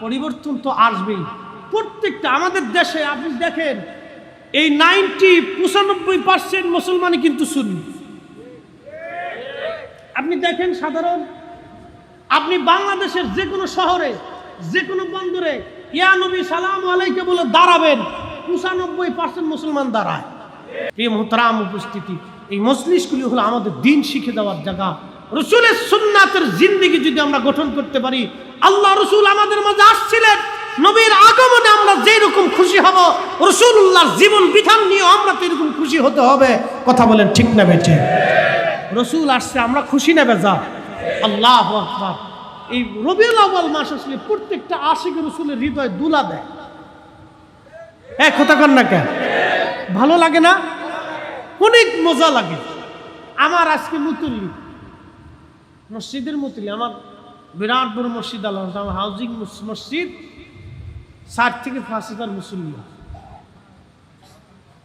পরিবর্তন তো আসবেই। প্রত্যেকটা আমাদের দেশে আপনি দেখেন এই 95% মুসলমানই কিন্তু সুন্নি। আপনি দেখেন সাধারণ আপনি বাংলাদেশের যে কোনো শহরে যে কোনো বন্দরে ইয়া নবী সালাম আলাইকে বলে দাঁড়াবেন, 95% মুসলমান দাঁড়ায়। প্রিয় মুহতারাম উপস্থিতি, এই মজলিসগুলি হলো আমাদের দিন শিখে দেওয়ার জায়গা। রসুলের সুন্নাতের জিন্দেগি যদি আমরা গঠন করতে পারি, আল্লাহ রসুল আমাদের মাঝে আসছিলেন, নবীর আগমনে আমরা যেরকম খুশি হব, রসুল্লাহর জীবন বিধান নিয়ে আমরা তো এরকম খুশি হতে হবে। কথা বলেন ঠিক না বেঠে? রসুল আসছে, আমরা খুশি না বেজা? আল্লাহু আকবার। এই রবিউল আউয়াল মাস আসলে প্রত্যেকটা আশিক রসুলের হৃদয় দুলা দেয়। হ্যাঁ, কথা কন না কেন? ভালো লাগে না? অনেক মজা লাগে। আমার আজকে মুতুল্লি মসজিদের মুতুল্লি, আমার বিরাট বড় মসজিদ, আল্লাহ আমার হাউজিং মসজিদ 60 থেকে 5,000 মুসল্লি।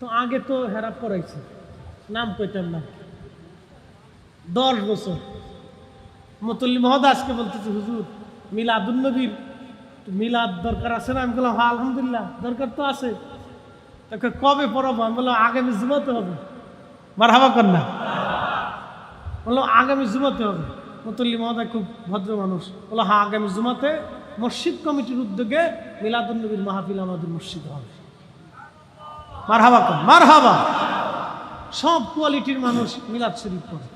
তো আগে তো হেরা পড়াইছে, নাম কইতাম না, 10 বছর মুতুল্লি মহোদয় আজকে বলতেছে, হুজুর মিলাদুন নবীর মিলাদ দরকার আছে না? আমি বললাম হ্যাঁ আলহামদুলিল্লাহ দরকার তো আছে। তাকে কবে পড়াবো? আমি বললাম আগামী জুমাতে হবে। মারহাবা কর না? বললো আগামী জুমাতে হবে। মুতুল্লি মহোদয় খুব ভদ্র মানুষ, বললো হ্যাঁ আগামী জুমাতে মসজিদ কমিটির উদ্যোগে মিলাদুন নবীর মাহফিল আমাদের মসজিদ হবে। মারহাবা কর, মারহাবা। সব কোয়ালিটির মানুষ মিলাদ শরীফ পড়ে,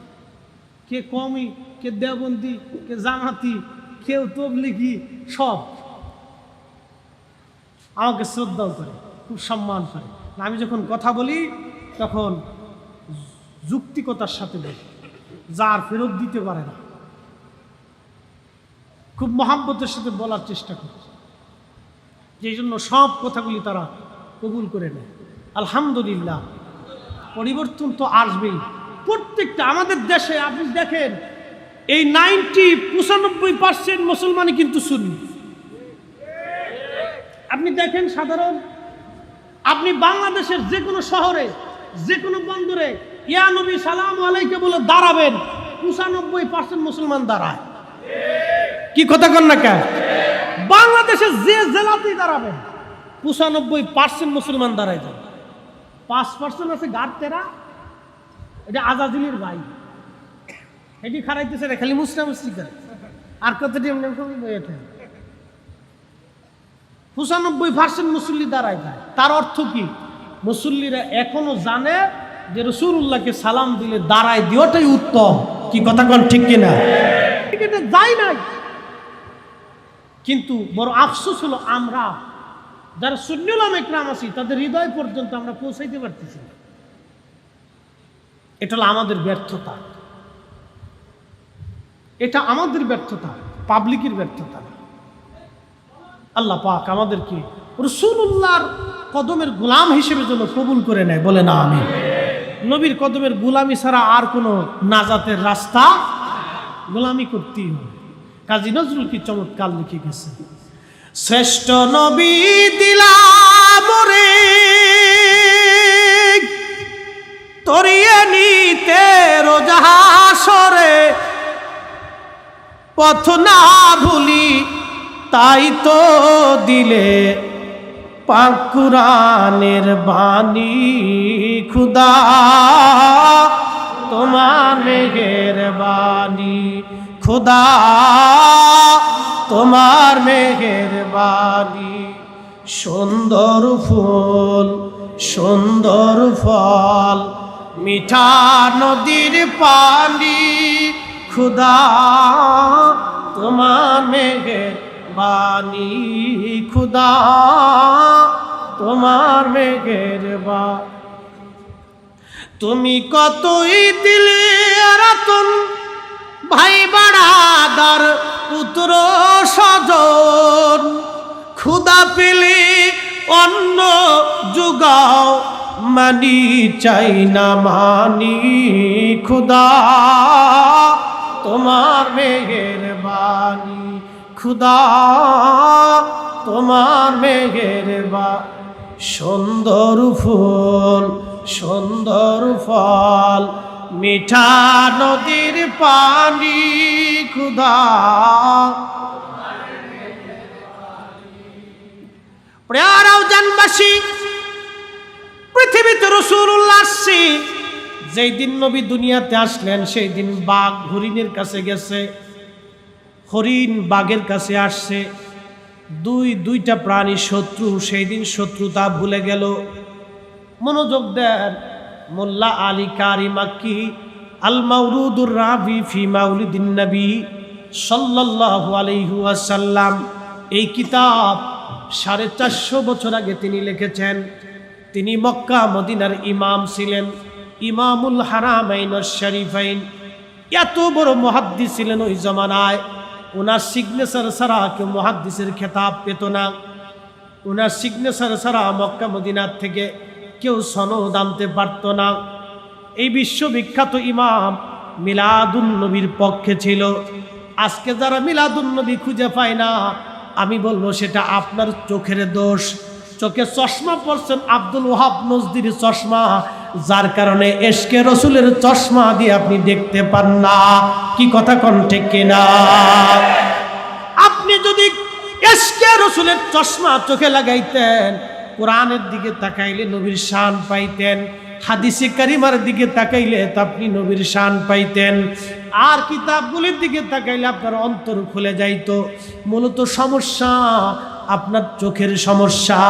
কে কমি, কে দেওবন্দি, কে জামাতি, কেউ তবলিগি, সব আমাকে শ্রদ্ধাও করে, খুব সম্মান করে। আমি যখন কথা বলি তখন যুক্তিকতার সাথে বলি, যার ফেরত দিতে পারে না, খুব মহাব্বতের সাথে বলার চেষ্টা করি, যেই জন্য সব কথাগুলি তারা কবুল করে নেয়। আলহামদুলিল্লাহ, পরিবর্তন তো আসবেই। প্রত্যেকটা আমাদের দেশে আপনি দেখেন এই 95% মুসলমানই কিন্তু সুন্নি। আপনি দেখেন সাধারণ আপনি বাংলাদেশের যে কোনো শহরে যে কোনো বন্দরে ইয়া নবী সালাম আলাইকে বলে দাঁড়াবেন, 95% মুসলমান দাঁড়ায়। কি কথা কন না কেন? বাংলাদেশের যে জেলাতেই দাঁড়াবেন 95% মুসলমান দাঁড়ায় যান। 5% আছে গাড়তেরা, এটা আজাজিলির ভাই, এটি খারাইতেছে রে, খালি মুসলিম করে। আর কতটি 95% মুসল্লি দাঁড়ায় যায়। তার অর্থ কি? মুসল্লিরা এখনো জানে যে রাসূলুল্লাহকে সালাম দিলে দাঁড়ায় দেওয়াটাই উত্তম। কি কথা কন ঠিক কিনা? এটা যাই নাই, কিন্তু বড় আফসোস হলো আমরা যারা সুন্নি উলামা ইকরাম আছি তাদের হৃদয় পর্যন্ত আমরা পৌঁছাইতে পারতেছি না। এটা হলো আমাদের ব্যর্থতা, এটা আমাদের ব্যর্থতা, পাবলিকের ব্যর্থতা। আল্লাহ পাক আমাদেরকে রাসূলুল্লাহর কদমের গোলাম হিসেবে যেন কবুল করে নেয়, বলে না আমিন। নবীর কদমের গোলামি ছাড়া আর কোনো নাজাতের রাস্তা, গোলামি করতেই হবে। কাজী নজরুল কি চমৎকার লিখে গেছে, শ্রেষ্ঠ নবী দিলাম রে তরিয়ে নিতে রোজা হাসরে, পথ না ভুলি তাই তো দিলে পাক কুরআনের বাণী, খুদা তোমার মেহেরবানি, খুদা তোমার মেহেরবানি। সুন্দর ফুল সুন্দর ফল মিঠা নদীর পানি, খুদা তোমার মেহেরবানি, খুদা তোমার মেহেরবানি। তুমি কতই দিলে রতন ভাই বাড়াদার পুত্র স্বজন, ক্ষুদা পেলে অন্ন যোগাও মানি চাই না মানি, খুদা তোমার মেহেরবানি, খুদা তোমার মেহেরবানি। সুন্দর ফুল সুন্দর ফল মিঠা নদীর পানি, খুদা প্রিয় রাউজানবাসী, পৃথিবীতে রাসূলুল্লাহ আসছে, যেই দিন নবী দুনিয়াতে আসলেন সেই দিন বাঘ হরিণের কাছে গেছে, হরিণ বাঘের কাছে আসছে। দুইটা প্রাণী শত্রু, সেই দিন শত্রুতা ভুলে গেল। মনোযোগ দেন, মোল্লা আলী কারি মাক্কি আল মাউরুদুর রাবি ফি মাউলিদিন নবী সাল্লাল্লাহু আলাইহি ওয়াসাল্লাম, এই কিতাব 450 বছর আগে তিনি লিখেছেন। তিনি মক্কা মদিনার ইমাম ছিলেন, ইমামুল হারামাইন শরীফাইন। এত বড় মুহাদ্দিস ছিলেন ওই জমানায়। ওনার সিগনেচার ছাড়া কেউ মুহাদ্দিসের খেতাব পেত না। ওনার সিগনেচার ছাড়া মক্কা মদিনার থেকে কেউ সনদ আনতে পারত না। এই বিশ্ববিখ্যাত ইমাম মিলাদুন নবীর পক্ষে ছিল। আজকে যারা মিলাদুন নবী খুঁজে পায় না, আমি বলবো সেটা আপনার চোখের দোষ। চোখে চশমা পড়ছেন আব্দুল ওয়াহাব নজদির চশমা, যার কারণে এশকে রসুলের চশমা দিয়ে আপনি দেখতে পান না। কি কথা কোন ঠিক কিনা? আপনি যদি এশকে রসুলের চশমা চোখে লাগাইতেন, কোরআনের দিকে তাকাইলে নবীর শান পাইতেন, হাদিসে কারিমার দিকে তাকাইলে তা আপনি নবীর শান পাইতেন, আর কিতাবগুলির দিকে তাকাইলে আপনার অন্তর খুলে যাইতো। মূলত সমস্যা আপনার চোখের সমস্যা,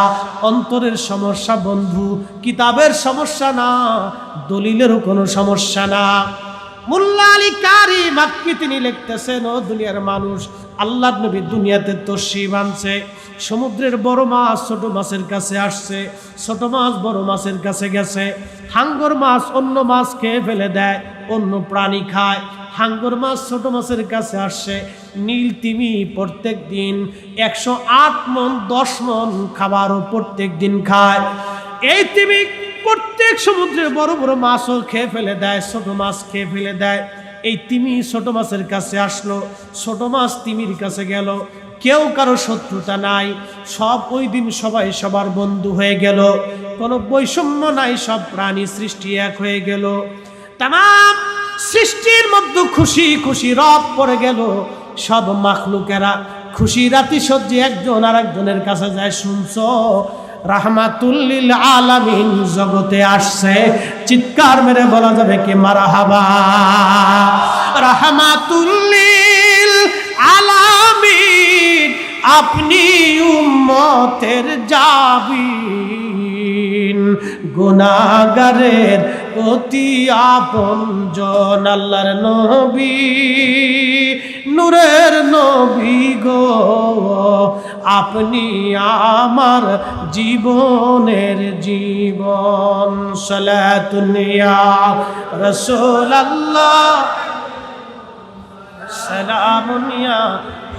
অন্তরের সমস্যা বন্ধু, কিতাবের সমস্যা না, দলিলেরও কোনো সমস্যা না। মোল্লা আলী কারি মাক্কি তিনি লিখতেছেন, ও দুনিয়ার মানুষ, আল্লাহর নবী দুনিয়াতে তশরিফ আনছে। সমুদ্রের বড় মাছ ছোট মাছের কাছে আসছে, ছোট মাছ বড় মাছের কাছে গেছে। হাঙ্গর মাছ অন্য মাছ খেয়ে ফেলে দেয়, অন্য প্রাণী খায়। হাঙ্গর মাছ ছোট মাছের কাছে আসছে। নীল তিমি প্রত্যেক দিন 108 মণ 10 মণ খাবারও প্রত্যেক দিন খায়। এই তিমি প্রত্যেক সমুদ্রের বড় বড় মাছও খেয়ে ফেলে দেয়, ছোট মাছ খেয়ে ফেলে দেয়। এই তিমি ছোট মাছের কাছে আসলো, ছোট মাছ তিমির কাছে গেল। কেউ কারো শত্রুতা নাই, সব ওই দিন সবাই সবার বন্ধু হয়ে গেল, কোনো বৈষম্য নাই, সব প্রাণী সৃষ্টি এক হয়ে গেল। তামাম সৃষ্টির মধ্যে খুশি খুশি রব পড়ে গেল। সব মাখলুকেরা খুশি রাতি সজ্জে একজন আর একজনের কাছে যায়, শুনছো রাহমাতুল লিল আলামিন জগতে আসছে? চিৎকার মেরে বলা যাবে কি মারহাবা? রাহমাতুল লিল আলামিন, আপনি উম্মতের জাবিন, গুনাহগারের অতি আপনজন, আল্লাহর নবী, নূরের নবী গো, আপনি আমার জীবনের জীবন। সালাতুন ইয়া রাসূলুল্লাহ, সালামুন ইয়া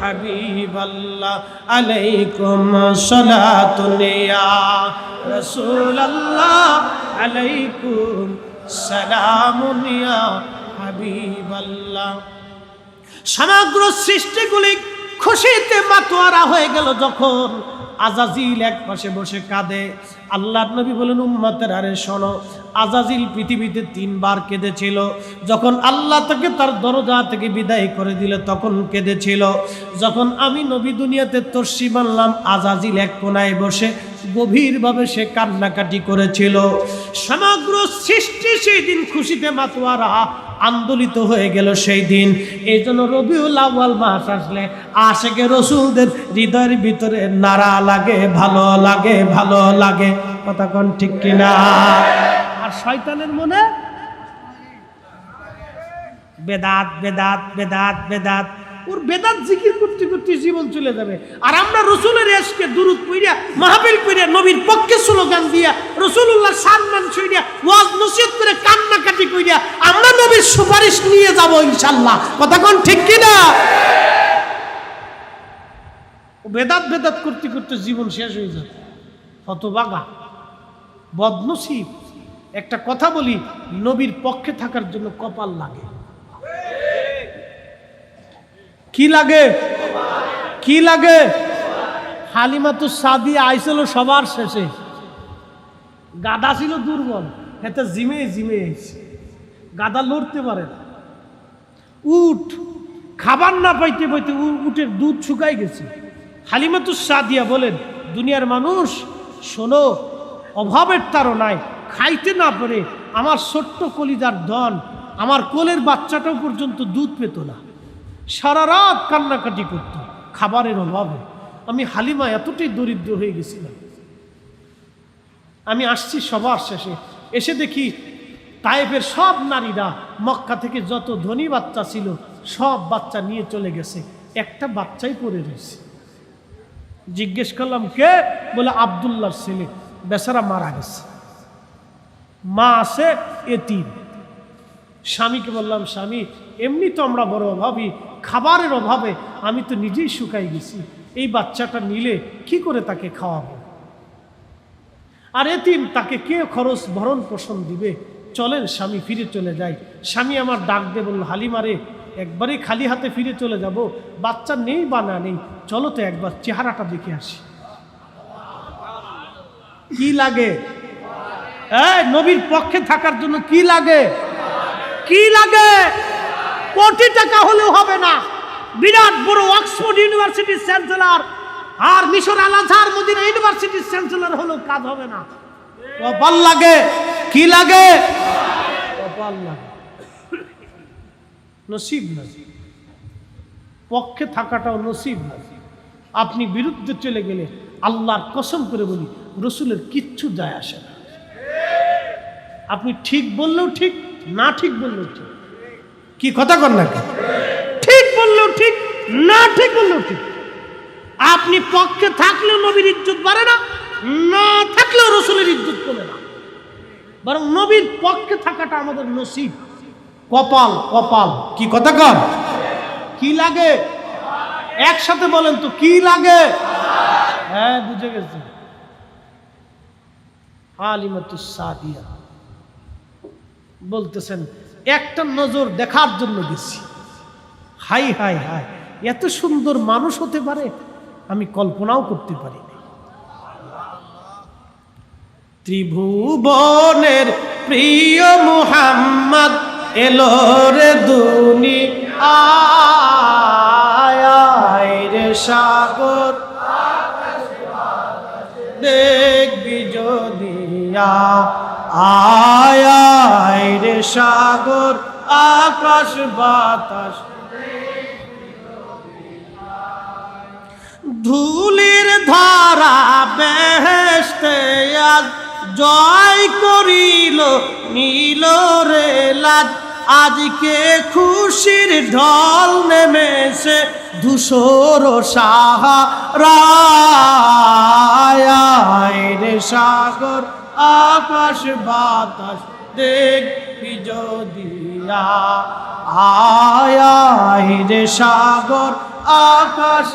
হাবিবাল্লাহ, আলাইকুম সালাতুন ইয়া রাসূলুল্লাহ, আলাইকুম সালামুন ইয়া হাবিবাল্লাহ। সমগ্র সৃষ্টিগুলি খুশিতে মাতোয়ারা হয়ে গেল যখন আজাজিল এক পাশে বসে কাঁদে। আল্লাহর নবী বলেন, উম্মতের আরে শোনো, আজাজিল পৃথিবীতে 3 বার কেঁদেছিল। যখন আল্লাহ তাকে তার দরজা থেকে বিদায় করে দিল তখন কেঁদেছিল। যখন আমি নবী দুনিয়াতে তশরিফ আনলাম, আজাজিল এক কোনায় বসে গভীরভাবে সে কান্নাকাটি করেছিল। সমগ্র সৃষ্টি সেই দিন খুশিতে মাতোয়ারা, আন্দোলিত হয়ে গেল সেই দিন। এই জন্য রবিউল আউয়াল মাস আসলে আশেকে রসুলদের হৃদয়ের ভিতরে নাড়া লাগে, ভালো লাগে, ভালো লাগে। কথা কোন ঠিক কিনা? আর শয়তানের মনে বেদাত বেদাত বেদাত বেদাত, ওর বেদাত জিকির করতে করতে জীবন চলে যাবে। আর আমরা রসুলের এশকে দুরূদ পড়িয়া, মাহফিল কইরা, নবীর পক্ষে স্লোগান দিয়া, রাসূলুল্লাহ সম্মান ছড়িয়া, ওয়াজ নসিহত করে, কান্নাকাটি কইরা আমরা নবীর সুপারিশ নিয়ে যাব ইনশাআল্লাহ। কথা কোন ঠিক কিনা? বেদাত বেদাত করতে করতে জীবন শেষ হয়ে যাবে। হতভাগা, বদনসিব। একটা কথা বলি, নবীর পক্ষে থাকার জন্য কপাল লাগে। কি লাগে? কি লাগে? হালিমাতুস সাদিয়া আইছিল সবার শেষে, গাদা ছিল দুর্বল, এতে জিমে জিমে গাদা লড়তে পারে না। উট খাবার না পাইতে পাইতে উটের দুধ শুকাই গেছে। হালিমাতুস সাদিয়া বলেন, দুনিয়ার মানুষ শোনো, অভাবের তাড়নায় খাইতে না পারে আমার ছোট্ট কলিজার ধন, আমার কোলের বাচ্চাটাও পর্যন্ত দুধ পেত না, সারা রাত কান্নাকাটি করত খাবারের অভাবে। আমি হালিমা এতটাই দরিদ্র হয়ে গেছিলাম। আমি আসছি সবার শেষে, এসে দেখি তায়েফের সব নারীরা মক্কা থেকে যত ধনী বাচ্চা ছিল সব বাচ্চা নিয়ে চলে গেছে, একটা বাচ্চাই পড়ে রয়েছে। জিজ্ঞেস করলাম কে? বলে আব্দুল্লাহর ছেলে, বেচারা মারা গেছে, মা আছে এতিম। স্বামীকে বললাম, স্বামী এমনি তো আমরা বড় অভাবী, খাবারের অভাবে আমি তো নিজেই শুকাই গেছি, এই বাচ্চাটা নিলে কি করে তাকে খাওয়াবো? আর এতিম, তাকে কে খরচ ভরণ পোষণ দিবে? চলেন স্বামী ফিরে চলে যাই। স্বামী আমার ডাক দিয়ে বলল, হালিমারে একবারই খালি হাতে ফিরে চলে যাব, বাচ্চা নেই বা না নেই, চলো তো একবার চেহারাটা দেখে আসি। কি লাগে? নবীর পক্ষে থাকার জন্য কি লাগে? কি লাগে? কোটি টাকা হলেও হবে না। বিরাট বড় অক্সফোর্ড ইউনিভার্সিটির চ্যান্সেলর আর মিশর আল আজহার মদিনা ইউনিভার্সিটির চ্যান্সেলর হলেও কাজ হবে না। কপাল লাগে। কি লাগে? কপাল লাগে, নসিব নসিব। পক্ষে থাকাটাও নসিব নসিব। আপনি বিরুদ্ধে চলে গেলে আল্লাহর কসম করে বলি রসুলের কিচ্ছু যায় আসে না। আপনি ঠিক বললেও ঠিক, না ঠিক বললেও ঠিক। কি কথা কর না? ঠিক বললেও ঠিক, না ঠিক বললেও ঠিক। আপনি পক্ষে থাকলেও নবীর ইজ্জত বাড়ে না, না থাকলেও রসুলের ইজ্জত কমে না। বরং নবীর পক্ষে থাকাটা আমাদের নসিব, কপাল। কপাল। কি কথা কর? কি লাগে? একসাথে বলেন তো, কি লাগে? হ্যাঁ, বুঝে গেছে। হালিমাতুস সাদিয়া বলতেছেন, একটা নজর দেখার জন্য গেছি, হাই হাই হাই, এত সুন্দর মানুষ হতে পারে আমি কল্পনাও করতে পারি না। ত্রিভুবনের প্রিয় মুহাম্মদ এলো রে দুনিয়ায় রে সাগর দেখবি যদি আয় রে সাগর আকাশ বাতাস ধুলির ধারা বেহেশতে আজ জয় করিল নীল রে লাজ। আজকে খুশির ঢল নেমেছে ধূসর সাহারায় রে সাগর আকাশ বাতাস দেখবি যদি আয় রে সাগর আকাশ